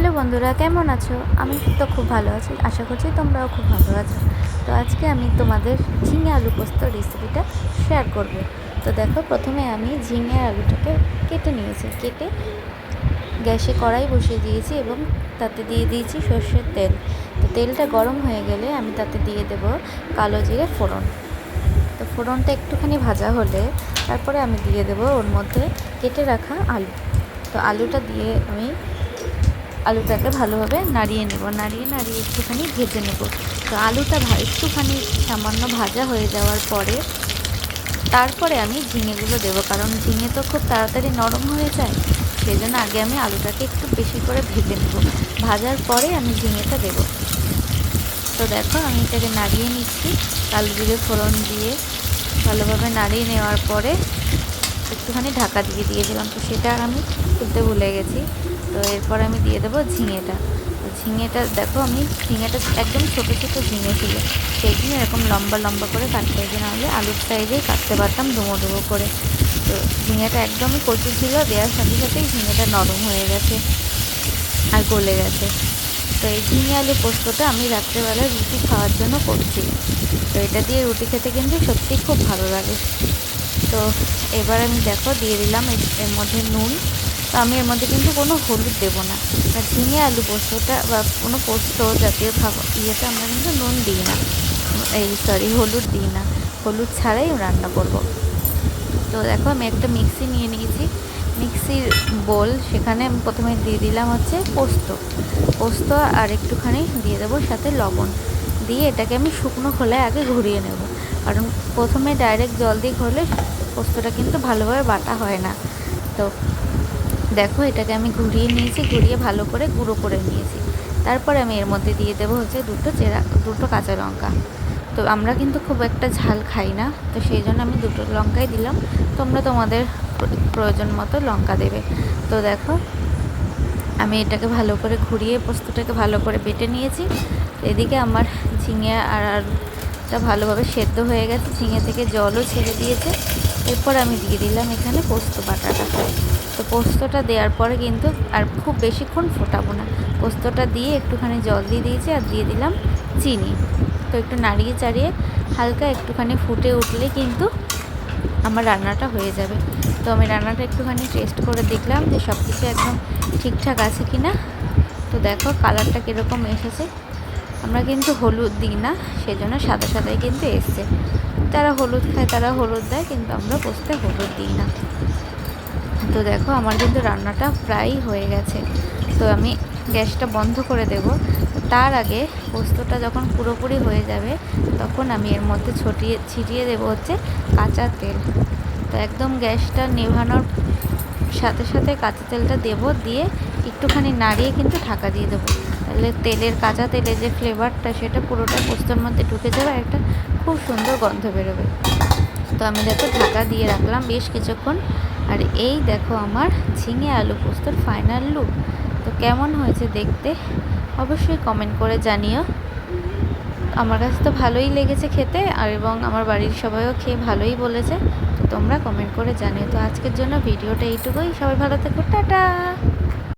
Hello বন্ধুরা, কেমন আছো? আমি তো খুব ভালো আছি, আশা করছি তোমরাও খুব ভালো আছো। তো আজকে আমি তোমাদের ঝিঙে আলু পোস্ত রেসিপিটা শেয়ার করব। তো দেখো, প্রথমে আমি ঝিঙে আলুটাকে কেটে নিয়েছি। কেটে গ্যাসে কড়াই বসিয়ে দিয়েছি এবং তাতে দিয়ে দিয়েছি সর্ষের তেল। তো তেলটা গরম হয়ে গেলে আমি তাতে দিয়ে দেব কালো জিরে ফোড়ন। তো ফোড়নটা একটুখানি ভাজা হলে তারপরে আমি দিয়ে দেব ওর মধ্যে কেটে রাখা আলু। তো আলুটা দিয়ে আমি আলুটাকে ভালোভাবে নাড়িয়ে নেব, নাড়িয়ে একটুখানি ভেজে নেব। তো আলুটা একটুখানি সামান্য ভাজা হয়ে যাওয়ার পরে তারপরে আমি ঝিঙেগুলো দেবো, কারণ ঝিঙে তো খুব তাড়াতাড়ি নরম হয়ে যায়। সেই জন্য আগে আমি আলুটাকে একটু বেশি করে ভেজে নেব, ভাজার পরে আমি ঝিঙেটা দেবো। তো দেখো, আমি এটাকে নাড়িয়ে নিচ্ছি কালো জিরে ফোড়ন দিয়ে। ভালোভাবে নাড়িয়ে নেওয়ার পরে একটুখানি ঢাকা দিয়ে দিলাম। তো সেটা আমি তুলতে ভুলে গেছি। তো এরপর আমি দিয়ে দেবো ঝিঙেটা। তো ঝিঙেটা দেখো, আমি ঝিঙেটা একদম ছোটো ছোটো ঝিঙে ছিল, সেই জন্য এরকম লম্বা লম্বা করে কাটতে হয়েছে, নাহলে আলুর সাইজেই কাটতে পারতাম ডুমো করে। তো ঝিঙেটা একদমই কচি ছিল, দেওয়ার সাথে সাথেই ঝিঙেটা নরম হয়ে গেছে আর গলে গেছে। তো এই ঝিঙে আলু পোস্তটা আমি রাত্রেবেলায় রুটি খাওয়ার জন্য করছি। তো এটা দিয়ে রুটি খেতে কিন্তু সত্যি খুব ভালো লাগে। তো এবার আমি দেখো দিয়ে দিলাম এর মধ্যে নুন। তো আমি এর মধ্যে কিন্তু কোনো হলুদ দেবো না। ঝিঙে আলু পোস্তটা বা কোনো পোস্ত জাতীয় খাবার ইয়েতে আমরা কিন্তু নুন দিই না, হলুদ দিই না, হলুদ ছাড়াই রান্না করব। তো দেখো, আমি একটা মিক্সি নিয়ে নিয়েছি, মিক্সির বোল। সেখানে আমি প্রথমে দিয়ে দিলাম হচ্ছে পোস্ত আর একটুখানি দিয়ে দেবো সাথে লবণ দিয়ে এটাকে আমি শুকনো খোলায় আগে ঘুরিয়ে নেব, কারণ প্রথমে ডাইরেক্ট জল দিয়ে ঘুরলে পোস্তটা কিন্তু ভালোভাবে বাটা হয় না। তো দেখো, এটাকে আমি ঘুরিয়ে নিয়েছি, ঘুরিয়ে ভালো করে গুঁড়ো করে নিয়েছি। তারপরে আমি এর মধ্যে দিয়ে দেবো হচ্ছে দুটো কাঁচা লঙ্কা। তো আমরা কিন্তু খুব একটা ঝাল খাই না, তো সেই জন্য আমি দুটো লঙ্কাই দিলাম। তোমরা তোমাদের প্রয়োজন মতো লঙ্কা দেবে। তো দেখো, আমি এটাকে ভালো করে ঘুরিয়ে পোস্তটাকে ভালো করে বেটে নিয়েছি। এদিকে আমার ঝিঙে আর আলুটা ভালোভাবে সেদ্ধ হয়ে গেছে, ঝিঙে থেকে জলও ছেড়ে দিয়েছে। এরপর আমি দিয়ে দিলাম এখানে পোস্ত বাটাটা। তো পোস্তটা দেওয়ার পরে কিন্তু আর খুব বেশিক্ষণ ফোটাবো না, পোস্তটা দিয়ে একটুখানি জল দিয়ে দিয়েছি আর দিয়ে দিলাম চিনি। তো একটু নাড়িয়ে চাড়িয়ে হালকা একটুখানি ফুটে উঠলে কিন্তু আমার রান্নাটা হয়ে যাবে। তো আমি রান্নাটা একটুখানি টেস্ট করে দেখলাম যে সব কিছু একদম ঠিকঠাক আছে কি না। তো দেখো, কালারটা কীরকম এসেছে। আমরা কিন্তু হলুদ দিই না, সেজন্য সাদা সাদাই কিন্তু এসছে। যারা হলুদ খায় তারা হলুদ দেয়, কিন্তু আমরা পোস্তে হলুদ দিই না। তো দেখো, আমার কিন্তু রান্নাটা প্রায় হয়ে গেছে। তো আমি গ্যাসটা বন্ধ করে দেব। তার আগে পোস্তটা যখন পুরোপুরি হয়ে যাবে তখন আমি এর মধ্যে ছিটিয়ে দেবো হচ্ছে কাঁচা তেল। তো একদম গ্যাসটা নেভানোর সাথে সাথে কাঁচা তেলটা দেবো, দিয়ে একটুখানি নাড়িয়ে কিন্তু ঢাকা দিয়ে দেবো। তাহলে কাঁচা তেলের যে ফ্লেভারটা সেটা পুরোটা পোস্তর মধ্যে ঢুকে যাবে, একটা খুব সুন্দর গন্ধ বেরোবে। তো আমি দেখো ঢাকা দিয়ে রাখলাম বেশ কিছুক্ষণ। আর এই দেখো আমার ঝিঙে আলু পোস্তর ফাইনাল লুক। তো কেমন হয়েছে দেখতে অবশ্যই কমেন্ট করে জানিও। আমার কাছে তো ভালোই লেগেছে খেতে, আর এবং আমার বাড়ির সবাইও খেয়ে ভালোই বলেছে। তো তোমরা কমেন্ট করে জানিও। তো আজকের জন্য ভিডিওটা এইটুকুই। সবাই ভালো থেকো, টাটা।